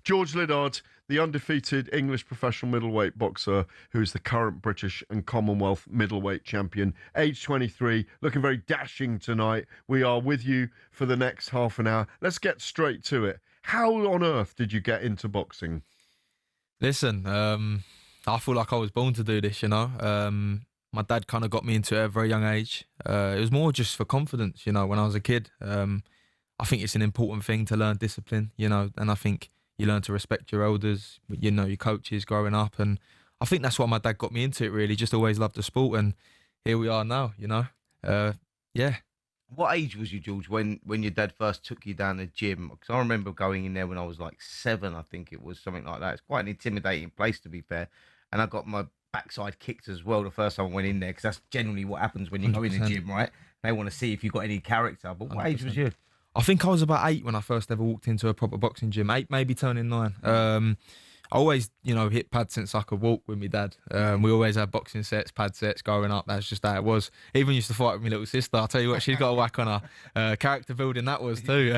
George Liddard, the undefeated English professional middleweight boxer, who is the current British and Commonwealth middleweight champion, age 23, looking very dashing tonight. We are with you for the next half an hour. Let's get straight to it. How on earth did you get into boxing? Listen, I feel like I was born to do this, you know. My dad kind of got me into it at a very young age. It was more just for confidence, you know, when I was a kid. I think it's an important thing to learn discipline, you know, and I think you learn to respect your elders, you know, your coaches growing up. And I think that's why my dad got me into it, really. Just always loved the sport. And here we are now, you know. Yeah. What age was you, George, when your dad first took you down the gym? Because I remember going in there when I was like 7, I think it was, something like that. It's quite an intimidating place, to be fair. And I got my backside kicked as well the first time I went in there, because that's generally what happens when you go in the gym, right? They want to see if you've got any character. But what 100%. age was you? I think I was about 8 when I first ever walked into a proper boxing gym. 8, maybe turning 9. I always, you know, hit pads since I could walk with my dad. We always had boxing sets, pad sets growing up. That's just how it was. Even used to fight with my little sister. I'll tell you what, she's got a whack on her. Character building that was too.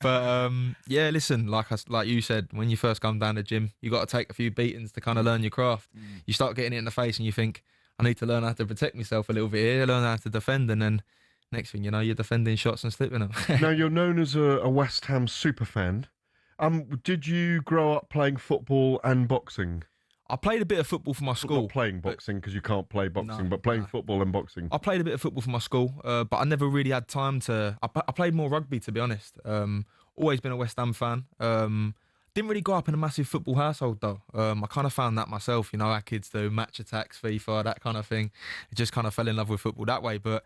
But yeah, listen, like you said, when you first come down the gym, you got to take a few beatings to kind of learn your craft. You start getting it in the face and you think, I need to learn how to protect myself a little bit here, learn how to defend, and then next thing you know, you're defending shots and slipping them. Now, you're known as a West Ham superfan. Did you grow up playing football and boxing? I played a bit of football for my school. Not playing boxing, because you can't play boxing, but playing football and boxing. I played a bit of football for my school, but I never really had time to... I played more rugby, to be honest. Always been a West Ham fan. Didn't really grow up in a massive football household, though. I kind of found that myself, you know, our kids do match attacks, FIFA, that kind of thing. I just kind of fell in love with football that way, but...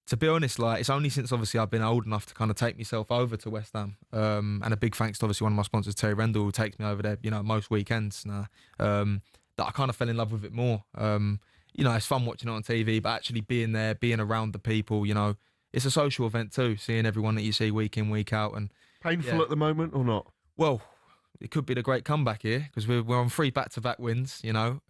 To be honest, like, it's only since obviously I've been old enough to kind of take myself over to West Ham. And a big thanks to obviously one of my sponsors, Terry Rendell, who takes me over there, you know, most weekends now, that I kind of fell in love with it more. You know, it's fun watching it on TV, but actually being there, being around the people, you know, it's a social event too, seeing everyone that you see week in, week out. And painful at the moment or not? Well, it could be the great comeback here, because we're on 3 back-to-back wins, you know.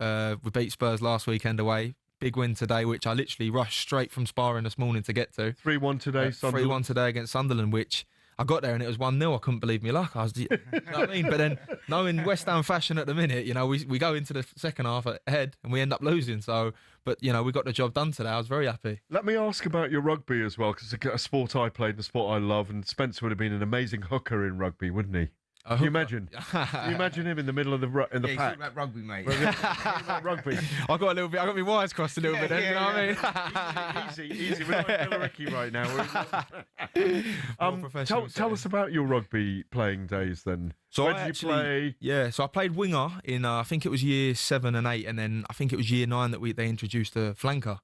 We beat Spurs last weekend away. Big win today, which I literally rushed straight from sparring this morning to get to. 3-1 today, Sunderland. 3-1 today against Sunderland, which I got there and it was 1-0. I couldn't believe me luck. I was, you know what I mean? But then, knowing West Ham fashion at the minute, you know, we go into the second half ahead and we end up losing. So, but, you know, we got the job done today. I was very happy. Let me ask about your rugby as well, because it's a sport I played and a sport I love, and Spencer would have been an amazing hooker in rugby, wouldn't he? Can you imagine? Can you imagine him in the middle of the pack? He's about rugby, mate. Rugby. I got my wires crossed a little bit then, you know what I mean? Easy. We're not in Billericay right now. Tell us about your rugby playing days then. So where did you play? Yeah, so I played winger in, I think it was year 7 and 8, and then I think it was year 9 that they introduced a flanker.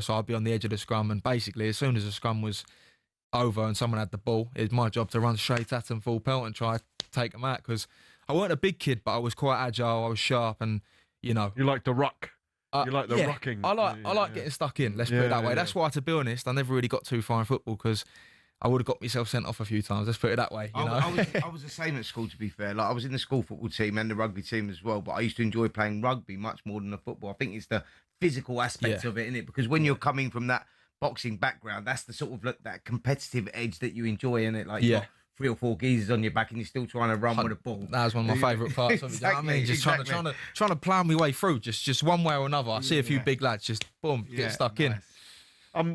So I'd be on the edge of the scrum, and basically as soon as the scrum was over and someone had the ball, it was my job to run straight at them full pelt and try to take them out, because I weren't a big kid, but I was quite agile, I was sharp, and you know, you like the ruck. You like the rucking. I like getting stuck in, let's put it that way. That's why, to be honest, I never really got too far in football, because I would have got myself sent off a few times, let's put it that way, you know. I was the same at school, to be fair. Like, I was in the school football team and the rugby team as well, but I used to enjoy playing rugby much more than the football. I think it's the physical aspect of it, innit? Because when you're coming from that boxing background, that's the sort of that competitive edge that you enjoy, in it. Like, you got 3 or 4 geezers on your back and you're still trying to run with a ball. That was one of my favourite parts of it. You know what I mean? Just trying to plan my way through, just one way or another. I see a few big lads, just boom, get stuck in.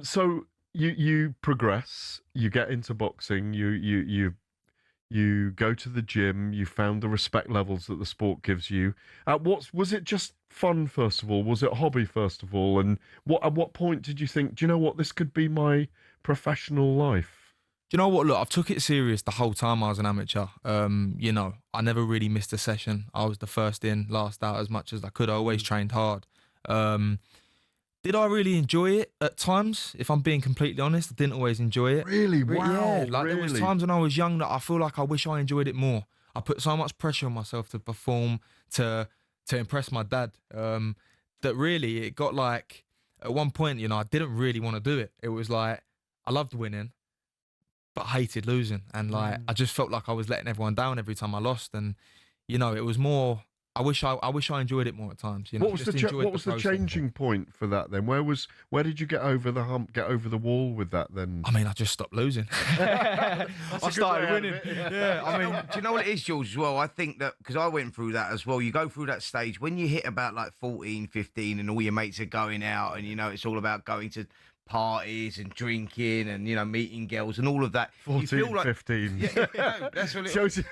So you progress, you get into boxing, you go to the gym, you found the respect levels that the sport gives you. Was it just fun first of all? Was it a hobby first of all? And at what point did you think, do you know what, this could be my professional life? Do you know what? Look, I've took it serious the whole time I was an amateur. You know, I never really missed a session. I was the first in, last out as much as I could. I always trained hard. Did I really enjoy it at times? If I'm being completely honest, I didn't always enjoy it. Really? Wow. Yeah, there was times when I was young that I feel like I wish I enjoyed it more. I put so much pressure on myself to perform, to impress my dad, that really it got like, at one point, you know, I didn't really want to do it. It was like, I loved winning, but hated losing. And like, I just felt like I was letting everyone down every time I lost. And, you know, it was more, I wish I enjoyed it more at times. You know, What was the changing point for that then? Where did you get over the hump, get over the wall with that then? I mean, I just stopped losing. I started winning. Yeah, I mean, do you know what it is, George, as well? I think that, because I went through that as well, you go through that stage when you hit about like 14, 15 and all your mates are going out and, you know, it's all about going to parties and drinking and, you know, meeting girls and all of that. 14, you feel like, 15. Yeah, that's what it is.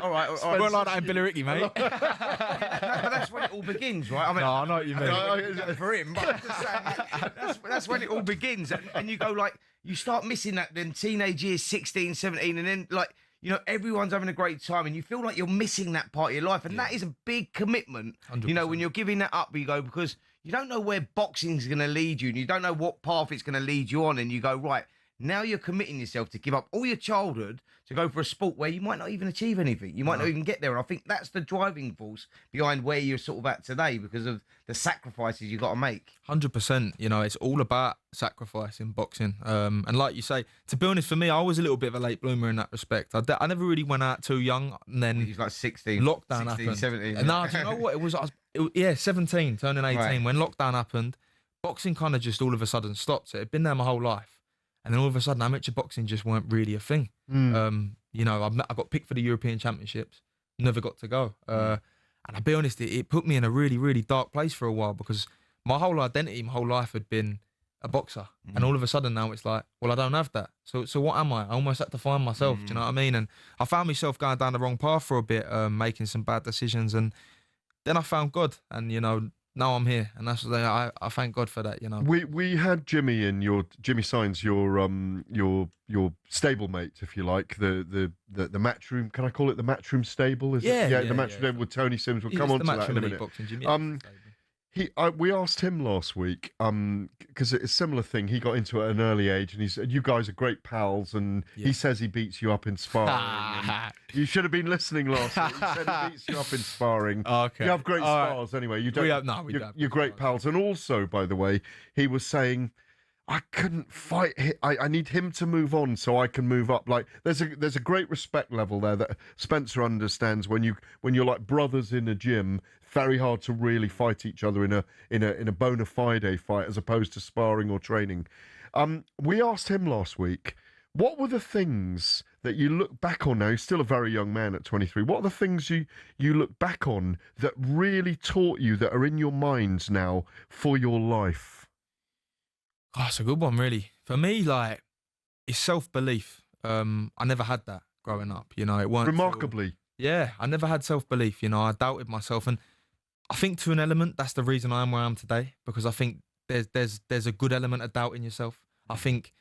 All right. I won't like that in Billy Ricky, mate. No, but that's when it all begins, right? I mean, No, I know what you mean. For him, but I'm just saying, that's when it all begins. And you go like, you start missing that then teenage years, 16, 17, and then like, you know, everyone's having a great time and you feel like you're missing that part of your life. And that is a big commitment, 100%. you know, when you're giving that up, you go, because you don't know where boxing's going to lead you and you don't know what path it's going to lead you on. And you go, right, now you're committing yourself to give up all your childhood to go for a sport where you might not even achieve anything. You might not even get there. And I think that's the driving force behind where you're sort of at today because of the sacrifices you've got to make. 100%. You know, it's all about sacrifice in boxing. And like you say, to be honest, for me, I was a little bit of a late bloomer in that respect. I never really went out too young. And then He's like 16. lockdown 16, happened. 17. And no, do you know what? It was, 17, turning 18. Right. When lockdown happened, boxing kind of just all of a sudden stopped. It had been there my whole life. And then all of a sudden, amateur boxing just weren't really a thing. You know, I got picked for the European Championships, never got to go. And I'll be honest, it put me in a really, really dark place for a while because my whole identity, my whole life had been a boxer. And all of a sudden now it's like, well, I don't have that. So what am I? I almost had to find myself, do you know what I mean? And I found myself going down the wrong path for a bit, making some bad decisions. And then I found God and, you know, now I'm here, and that's I thank God for that. You know, we had Jimmy in Jimmy Signs, your stablemate, if you like, the matchroom. Can I call it the matchroom stable? Is yeah, it? The matchroom stable with Tony Sims. We'll come on to that in a minute. Boxing, Jimmy, we asked him last week because it's a similar thing. He got into it at an early age, and he said, "You guys are great pals," and he says he beats you up in sparring. You should have been listening last week. He said he beats you up in sparring. Okay, you have great spars anyway. You don't. You're great pals, and also, by the way, he was saying, I couldn't fight. I need him to move on so I can move up. Like there's a great respect level there that Spencer understands when you're like brothers in a gym. Very hard to really fight each other in a bona fide fight as opposed to sparring or training. We asked him last week, what were the things that you look back on now? He's still a very young man at 23. What are the things you look back on that really taught you, that are in your minds now for your life? Oh, it's a good one, really. For me, like, it's self-belief. I never had that growing up, you know. It weren't remarkably. Yeah, I never had self-belief, you know. I doubted myself, and I think to an element that's the reason I am where I am today, because I think there's a good element of doubt in yourself. I think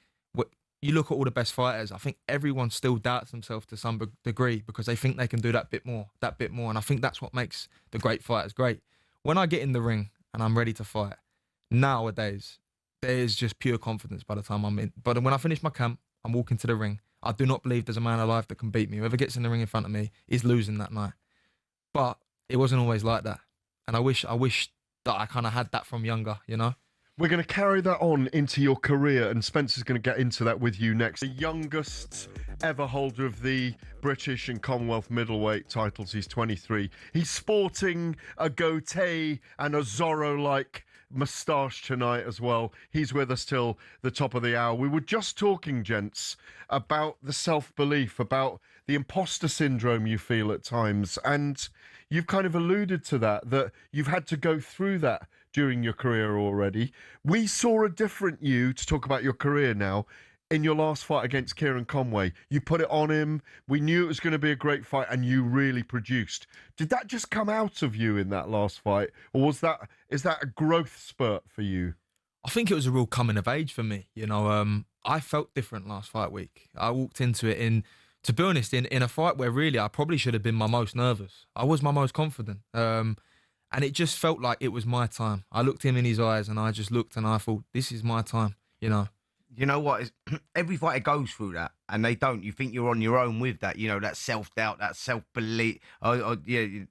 you look at all the best fighters, I think everyone still doubts themselves to some degree because they think they can do that bit more, and I think that's what makes the great fighters great. When I get in the ring and I'm ready to fight, nowadays, there's just pure confidence by the time I'm in. But when I finish my camp, I'm walking to the ring. I do not believe there's a man alive that can beat me. Whoever gets in the ring in front of me is losing that night. But it wasn't always like that. And I wish that I kind of had that from younger, you know? We're going to carry that on into your career, and Spencer's going to get into that with you next. The youngest ever holder of the British and Commonwealth middleweight titles. He's 23. He's sporting a goatee and a Zorro-like moustache tonight as well. He's with us till the top of the hour. We were just talking, gents, about the self-belief, about the imposter syndrome you feel at times, and you've kind of alluded to that you've had to go through that during your career already. We saw a different you, to talk about your career now, in your last fight against Kieran Conway. You put it on him. We knew it was going to be a great fight, and you really produced. Did that just come out of you in that last fight, or is that a growth spurt for you? I think it was a real coming of age for me. You know, I felt different last fight week. I walked into it to be honest, in a fight where really I probably should have been my most nervous. I was my most confident. And it just felt like it was my time. I looked him in his eyes and I just looked and I thought, this is my time, you know. You know what? Every fighter goes through that, and they don't. You think you're on your own with that, you know, that self-doubt, that self-belief, or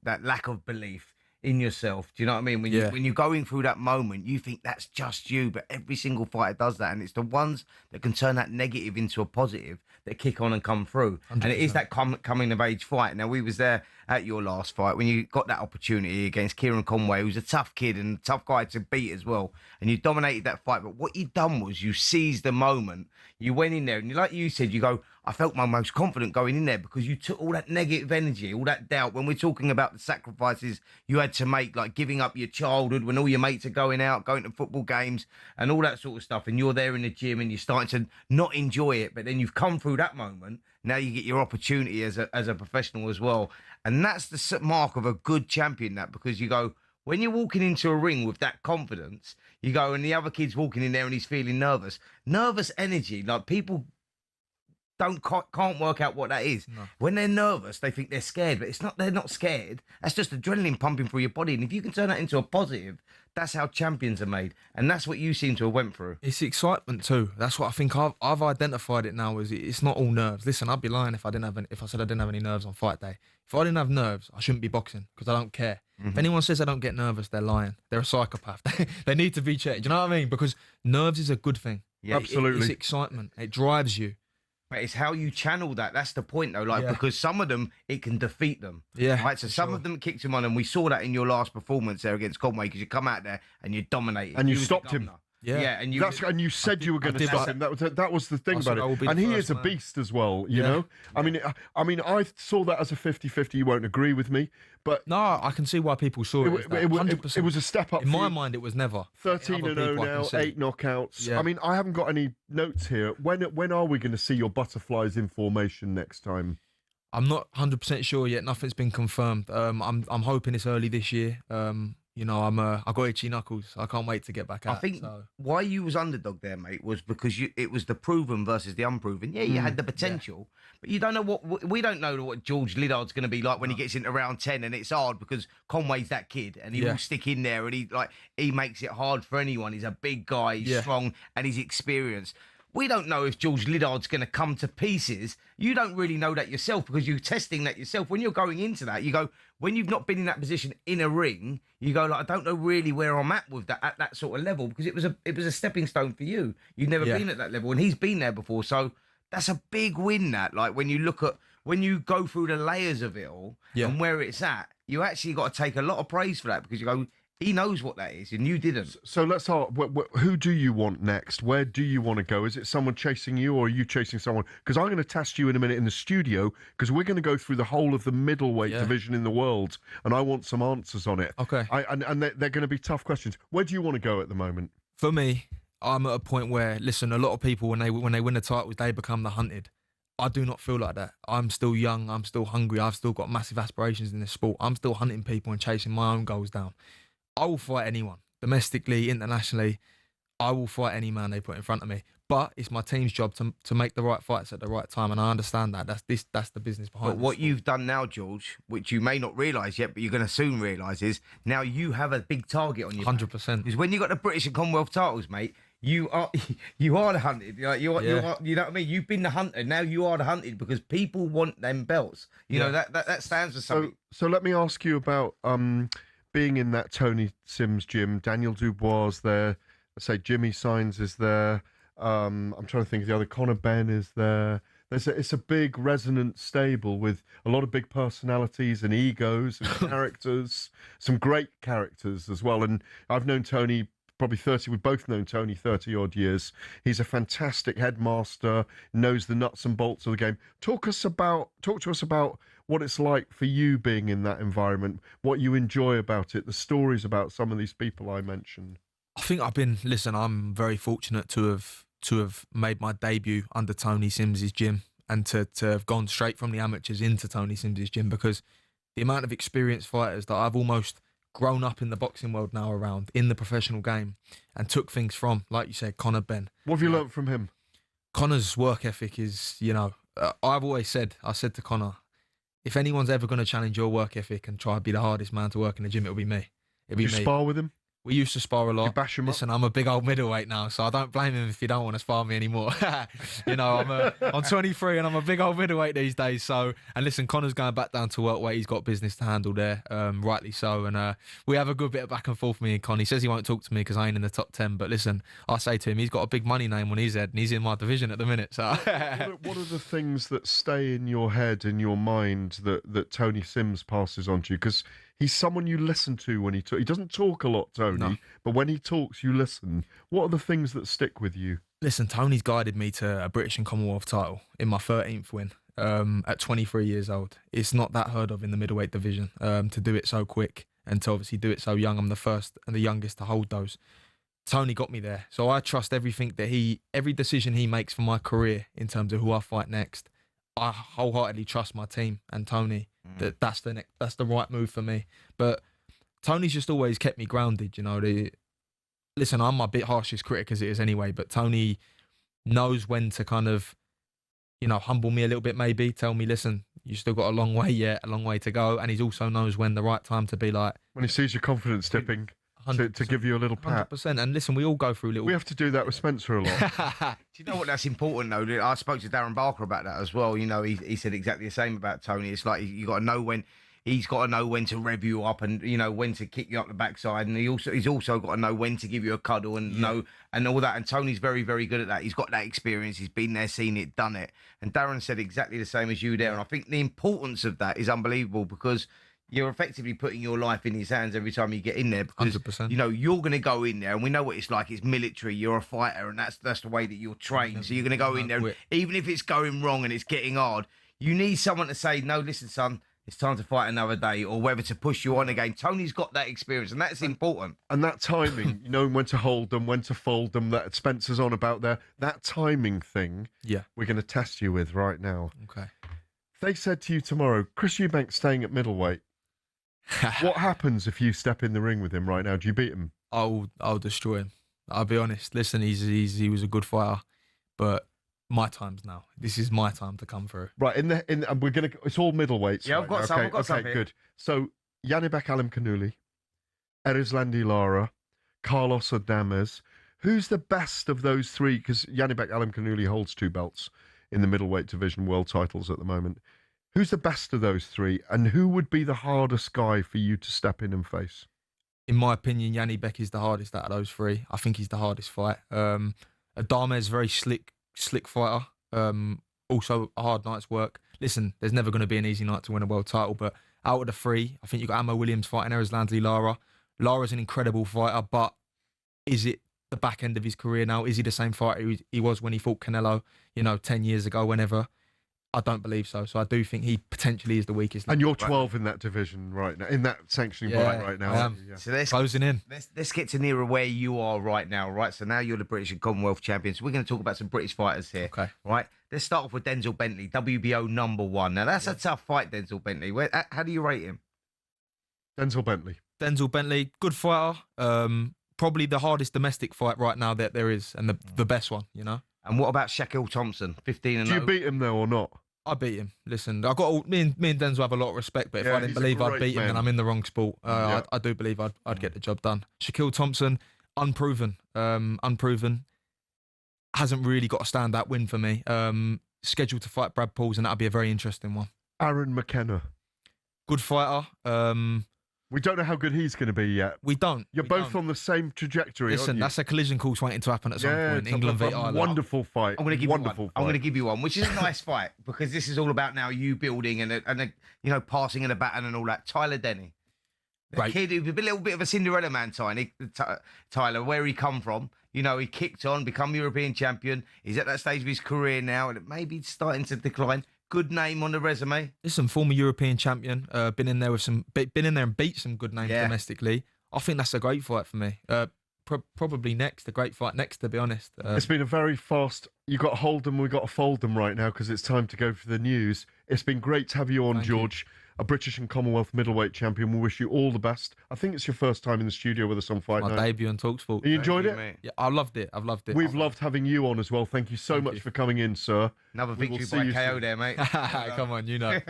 that lack of belief. in yourself. Do you know what I mean? When you're going through that moment, you think that's just you, but every single fighter does that, and it's the ones that can turn that negative into a positive that kick on and come through. 100%. And it is that coming of age fight. Now, we was there at your last fight when you got that opportunity against Kieran Conway, who's a tough kid and a tough guy to beat as well, and you dominated that fight. But what you done was you seized the moment. You went in there, and like you said, you go, I felt my most confident going in there because you took all that negative energy, all that doubt. When we're talking about the sacrifices you had to make, like giving up your childhood when all your mates are going out, going to football games and all that sort of stuff, and you're there in the gym and you're starting to not enjoy it, but then you've come through that moment. Now you get your opportunity as a professional as well. And that's the mark of a good champion, that, because you go, when you're walking into a ring with that confidence, you go, and the other kid's walking in there and he's feeling nervous. Nervous energy, like people can't work out what that is. No. When they're nervous, they think they're scared, but it's not. They're not scared. That's just adrenaline pumping through your body. And if you can turn that into a positive, that's how champions are made. And that's what you seem to have went through. It's excitement too. That's what I think. I've identified it now as it's not all nerves. Listen, I'd be lying if I said I didn't have any nerves on fight day. If I didn't have nerves, I shouldn't be boxing because I don't care. Mm-hmm. If anyone says I don't get nervous, they're lying. They're a psychopath. They need to be checked. Do you know what I mean? Because nerves is a good thing. Yeah, absolutely. It's excitement. It drives you. But it's how you channel that. That's the point, though. Like, because some of them, it can defeat them. Yeah. Right. So some of them kicked him on, and we saw that in your last performance there against Conway, because you come out there and you dominated. And you stopped him. Yeah. And you said you were going to stop him. That was the thing about it. And he is a beast as well, you know? I mean, I saw that as a 50-50. You won't agree with me, but no, I can see why people saw it. It was a step up. In my mind, it was never 13-0 now, 8 knockouts. Yeah. I mean, I haven't got any notes here. When are we going to see your butterflies in formation next time? I'm not 100% sure yet. Nothing's been confirmed. I'm hoping it's early this year. You know, I got itchy knuckles. I can't wait to get back out. I think why you was underdog there, mate, was because it was the proven versus the unproven. Yeah, you had the potential, but you don't know we don't know what George Liddard's going to be like when he gets into round 10, and it's hard because Conway's that kid, and he will stick in there, and he makes it hard for anyone. He's a big guy, he's strong, and he's experienced. We don't know if George Liddard's going to come to pieces. You don't really know that yourself because you're testing that yourself. When you're going into that, you go, when you've not been in that position in a ring, you go, like, I don't know really where I'm at with that, at that sort of level, because it was a stepping stone for you. You've never been at that level, and he's been there before. So that's a big win, that. Like, when you go through the layers of it all and where it's at, you actually got to take a lot of praise for that, because you go, he knows what that is, and you didn't. So let's start. Who do you want next? Where do you want to go? Is it someone chasing you, or are you chasing someone? Because I'm going to test you in a minute in the studio, because we're going to go through the whole of the middleweight division in the world, and I want some answers on it. Okay. And they're going to be tough questions. Where do you want to go at the moment? For me, I'm at a point where, listen, a lot of people, when they win the title, they become the hunted. I do not feel like that. I'm still young. I'm still hungry. I've still got massive aspirations in this sport. I'm still hunting people and chasing my own goals down. I will fight anyone, domestically, internationally. I will fight any man they put in front of me. But it's my team's job to make the right fights at the right time, and I understand that. That's the business behind it. But what you've done now, George, which you may not realise yet, but you're going to soon realise, is now you have a big target on your 100%. Because when you got the British and Commonwealth titles, mate, you are the hunted. Like you are, you know what I mean? You've been the hunter. Now you are the hunted, because people want them belts. You know, that stands for something. So let me ask you about being in that Tony Sims gym. Daniel Dubois there. I say Jimmy Sainz is there. I'm trying to think of the other. Conor Benn is there. It's a big resonant stable with a lot of big personalities and egos and characters. Some great characters as well. And I've known Tony probably 30. We've both known Tony 30 odd years. He's a fantastic headmaster. Knows the nuts and bolts of the game. Talk to us about what it's like for you being in that environment. What you enjoy about it. The stories about some of these people I mentioned. I think I'm very fortunate to have made my debut under Tony Sims's gym, and to have gone straight from the amateurs into Tony Sims's gym, because the amount of experienced fighters that I've almost grown up in the boxing world now around in the professional game and took things from, like you said, Conor Benn. What have you learned from him? Conor's work ethic is, I've always said to Conor, if anyone's ever going to challenge your work ethic and try to be the hardest man to work in the gym, it'll be me. Did you spar with him? We used to spar a You lot. bash him up? Listen, I'm a big old middleweight now, so I don't blame him if he don't want to spar me anymore. You know, I'm 23 and I'm a big old middleweight these days. So, and listen, Connor's going back down to work weight. He's got business to handle there, rightly so. And we have a good bit of back and forth, me and Con. He says he won't talk to me because I ain't in the top 10. But listen, I say to him, he's got a big money name on his head and he's in my division at the minute. So, what are the things that stay in your head, in your mind, that Tony Sims passes on to you? Because he's someone you listen to when he talks. He doesn't talk a lot, Tony, No. but when he talks, you listen. What are the things that stick with you? listen, Tony's guided me to a British and Commonwealth title in my 13th win at 23 years old. It's not that heard of in the middleweight division to do it so quick and to obviously do it so young. I'm the first and the youngest to hold those. Tony got me there. So I trust everything that every decision he makes for my career in terms of who I fight next. I wholeheartedly trust my team and Tony that's the right move for me. But Tony's just always kept me grounded, you know. Listen, I'm my bit harshest critic as it is anyway, but Tony knows when to kind of, you know, humble me a little bit maybe, tell me, listen, you still got a long way yet, a long way to go. And he also knows when the right time to be like... When he sees your confidence dipping, to give you a little pat. 100%. And listen, we all go through little... We have to do that with Spencer a lot. Do you know what? That's important, though. I spoke to Darren Barker about that as well. You know, he said exactly the same about Tony. It's like you got to know when... He's got to know when to rev you up and, you know, when to kick you up the backside. And he's also got to know when to give you a cuddle and know and all that. And Tony's very, very good at that. He's got that experience. He's been there, seen it, done it. And Darren said exactly the same as you there. And I think the importance of that is unbelievable because you're effectively putting your life in his hands every time you get in there. Because, 100%. you know, you're going to go in there and we know what it's like. It's military. You're a fighter and that's the way that you're trained. So you're going to go in there. And even if it's going wrong and it's getting hard, you need someone to say, no, listen, son, it's time to fight another day, or whether to push you on again. Tony's got that experience, and that's important. And that timing, you know, when to hold them, when to fold them, that Spencer's on about there, that timing thing, we're going to test you with right now. Okay. If they said to you tomorrow, Chris Eubank staying at middleweight, what happens if you step in the ring with him right now? Do you beat him? I'll destroy him. I'll be honest. Listen, he was a good fighter, but... my time's now. This is my time to come through. Right, we're gonna. It's all middleweights. Yeah, I've got some. I've got some here. Good. So Yanibek Alimkanuli, Erizlandi Lara, Carlos Adames. Who's the best of those three? Because Yanibek Alimkanuli holds 2 belts in the middleweight division, world titles at the moment. Who's the best of those three, and who would be the hardest guy for you to step in and face? In my opinion, Yanibek is the hardest out of those three. I think he's the hardest fight. Adames, very slick fighter, also a hard night's work. Listen, there's never going to be an easy night to win a world title, but out of the three, I think you've got Amo Williams fighting Erizlandi Lara. Lara's an incredible fighter, but is it the back end of his career now? Is he the same fighter he was when he fought Canelo, 10 years ago, whenever? I don't believe so. So I do think he potentially is the weakest. And you're 12 in that division right now, in that sanctioning body right now. I am. Yeah. So let's closing in. Let's get to nearer where you are right now, right? So now you're the British and Commonwealth champions. We're going to talk about some British fighters here, okay? Right. Let's start off with Denzel Bentley, WBO #1. Now that's a tough fight, Denzel Bentley. How do you rate him? Denzel Bentley, good fighter. Probably the hardest domestic fight right now that there is, and the best one, And what about Shaquille Thompson, 15-0? Do you beat him though or not? I beat him. Listen, I got me and Denzel have a lot of respect, but if I didn't believe I'd beat him, then I'm in the wrong sport. I do believe I'd get the job done. Shaquille Thompson, unproven, hasn't really got a standout win for me. Scheduled to fight Brad Pauls, and that'll be a very interesting one. Aaron McKenna, good fighter. We don't know how good he's going to be yet. We don't. You're both on the same trajectory. Listen, that's a collision course waiting to happen at some point. England v Ireland. Wonderful fight. I'm going to give you one, which is a nice fight because this is all about now you building and passing in a baton and all that. Tyler Denny, the kid who's a little bit of a Cinderella man, Tyler, where he come from. He kicked on, become European champion. He's at that stage of his career now, and it may be starting to decline. Good name on the resume. Listen, former European champion. Been in there and beat some good names domestically. I think that's a great fight for me. Probably next, a great fight next, to be honest. It's been a very fast. You got to hold them, we got to fold them right now because it's time to go for the news. It's been great to have you on, Thank George. A British and Commonwealth middleweight champion. We wish you all the best. I think it's your first time in the studio with us on Fight Night. My debut on talkSPORT. You enjoyed it? Mate. Yeah, I loved it. I've loved it. We've loved having you on as well. Thank you so much for coming in, sir. Another victory by KO there, mate. Come on,